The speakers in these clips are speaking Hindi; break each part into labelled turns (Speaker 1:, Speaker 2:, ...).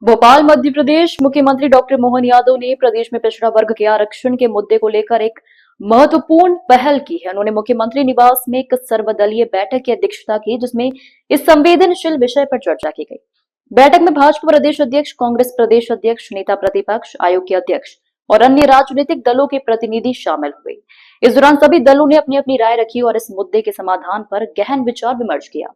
Speaker 1: भोपाल मध्य प्रदेश मुख्यमंत्री डॉक्टर मोहन यादव ने प्रदेश में पिछड़ा वर्ग के आरक्षण के मुद्दे को लेकर एक महत्वपूर्ण पहल की है। उन्होंने मुख्यमंत्री निवास में एक सर्वदलीय बैठक की अध्यक्षता की, जिसमें इस संवेदनशील विषय पर चर्चा की गई। बैठक में भाजपा प्रदेश अध्यक्ष, कांग्रेस प्रदेश अध्यक्ष, नेता प्रतिपक्ष, आयोग के अध्यक्ष और अन्य राजनीतिक दलों के प्रतिनिधि शामिल हुए। इस दौरान सभी दलों ने अपनी अपनी राय रखी और इस मुद्दे के समाधान पर गहन विचार विमर्श किया।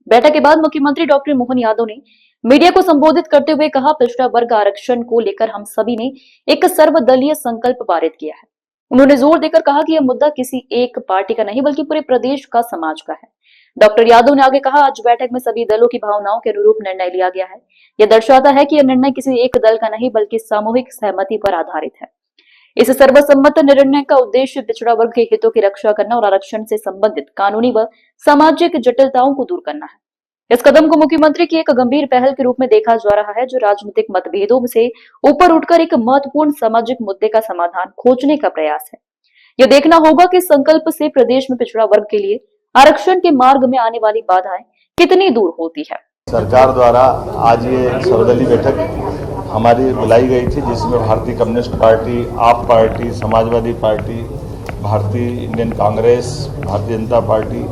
Speaker 1: बैठक के बाद मुख्यमंत्री डॉक्टर मोहन यादव ने मीडिया को संबोधित करते हुए कहा, पिछड़ा वर्ग आरक्षण को लेकर हम सभी ने एक सर्वदलीय संकल्प पारित किया है। उन्होंने जोर देकर कहा कि यह मुद्दा किसी एक पार्टी का नहीं बल्कि पूरे प्रदेश का, समाज का है। डॉक्टर यादव ने आगे कहा, आज बैठक में सभी दलों की भावनाओं के अनुरूप निर्णय लिया गया है। यह दर्शाता है कि यह निर्णय किसी एक दल का नहीं बल्कि सामूहिक सहमति पर आधारित है। इस सर्वसम्मत निर्णय का उद्देश्य पिछड़ा वर्ग के हितों की रक्षा करना और आरक्षण से संबंधित कानूनी व सामाजिक जटिलताओं को दूर करना है। इस कदम को मुख्यमंत्री की एक गंभीर पहल के रूप में देखा जा रहा है, जो राजनीतिक मतभेदों से ऊपर उठकर एक महत्वपूर्ण सामाजिक मुद्दे का समाधान खोजने का प्रयास है। यह देखना होगा कि संकल्प से प्रदेश में पिछड़ा वर्ग के लिए आरक्षण के मार्ग में आने वाली बाधाएं कितनी दूर होती है।
Speaker 2: सरकार द्वारा आज ये सर्वदलीय बैठक हमारी बुलाई गई थी, जिसमें भारतीय कम्युनिस्ट पार्टी, आप पार्टी, समाजवादी पार्टी, भारतीय इंडियन कांग्रेस, भारतीय जनता पार्टी,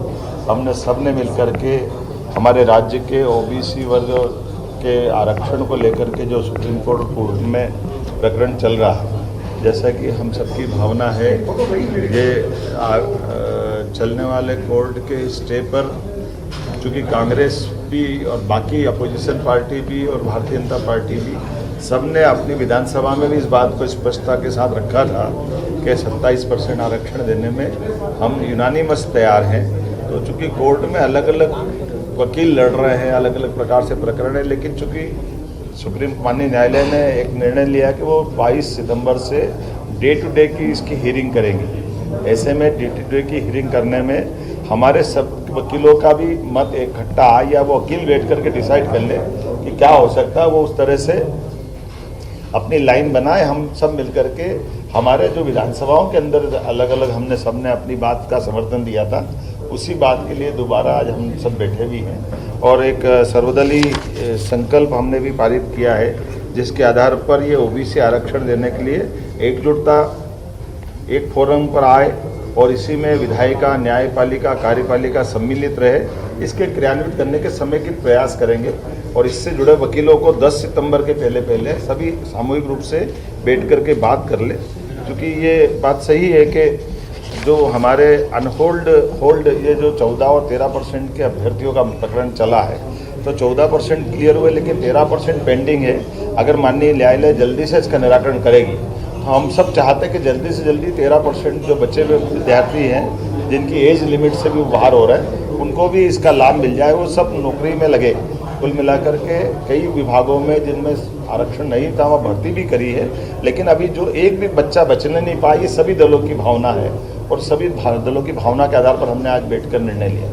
Speaker 2: हमने सबने मिलकर के हमारे राज्य के ओबीसी वर्ग के आरक्षण को लेकर के जो सुप्रीम कोर्ट में प्रकरण चल रहा है, जैसा कि हम सबकी भावना है, ये चलने वाले कोर्ट के स्टे पर चूँकि कांग्रेस भी और बाकी अपोजिशन पार्टी भी और भारतीय जनता पार्टी भी सबने अपनी विधानसभा में भी इस बात को स्पष्टता के साथ रखा था कि 27% आरक्षण देने में हम यूनानिमस तैयार हैं। तो चूँकि कोर्ट में अलग अलग वकील लड़ रहे हैं, अलग अलग प्रकार से प्रकरण है, लेकिन चूँकि सुप्रीम माननीय न्यायालय ने एक निर्णय लिया कि वो 22 सितंबर से डे टू डे की इसकी हियरिंग करेंगे। ऐसे में डे टू डे की हियरिंग करने में हमारे सब वकीलों का भी मत इकट्ठा आए या वो वकील बैठ करके डिसाइड कर ले कि क्या हो सकता है, वो उस तरह से अपनी लाइन बनाए। हम सब मिलकर के हमारे जो विधानसभाओं के अंदर अलग अलग हमने सबने अपनी बात का समर्थन दिया था, उसी बात के लिए दोबारा आज हम सब बैठे भी हैं और एक सर्वदलीय संकल्प हमने भी पारित किया है, जिसके आधार पर ये ओबीसी आरक्षण देने के लिए एकजुटता एक फोरम पर आए और इसी में विधायिका, न्यायपालिका, कार्यपालिका सम्मिलित रहे। इसके क्रियान्वित करने के समेकित प्रयास करेंगे और इससे जुड़े वकीलों को 10 सितंबर के पहले सभी सामूहिक रूप से बैठ करके बात कर ले, क्योंकि ये बात सही है कि जो हमारे अनहोल्ड ये जो 14 और 13% के अभ्यर्थियों का प्रकरण चला है, तो 14% क्लियर हुए लेकिन 13% पेंडिंग है। अगर माननीय न्यायालय जल्दी से इसका निराकरण करेगी तो हम सब चाहते हैं कि जल्दी से जल्दी 13% जो बचे हुए विद्यार्थी हैं, जिनकी एज लिमिट से भी बाहर हो रहा है, उनको भी इसका लाभ मिल जाए, वो सब नौकरी में लगे। कुल मिलाकर के कई विभागों में जिनमें आरक्षण नहीं था वहाँ भर्ती भी करी है, लेकिन अभी जो एक भी बच्चा बचने नहीं पाया, ये सभी दलों की भावना है और सभी दलों की भावना के आधार पर हमने आज बैठकर निर्णय लिया।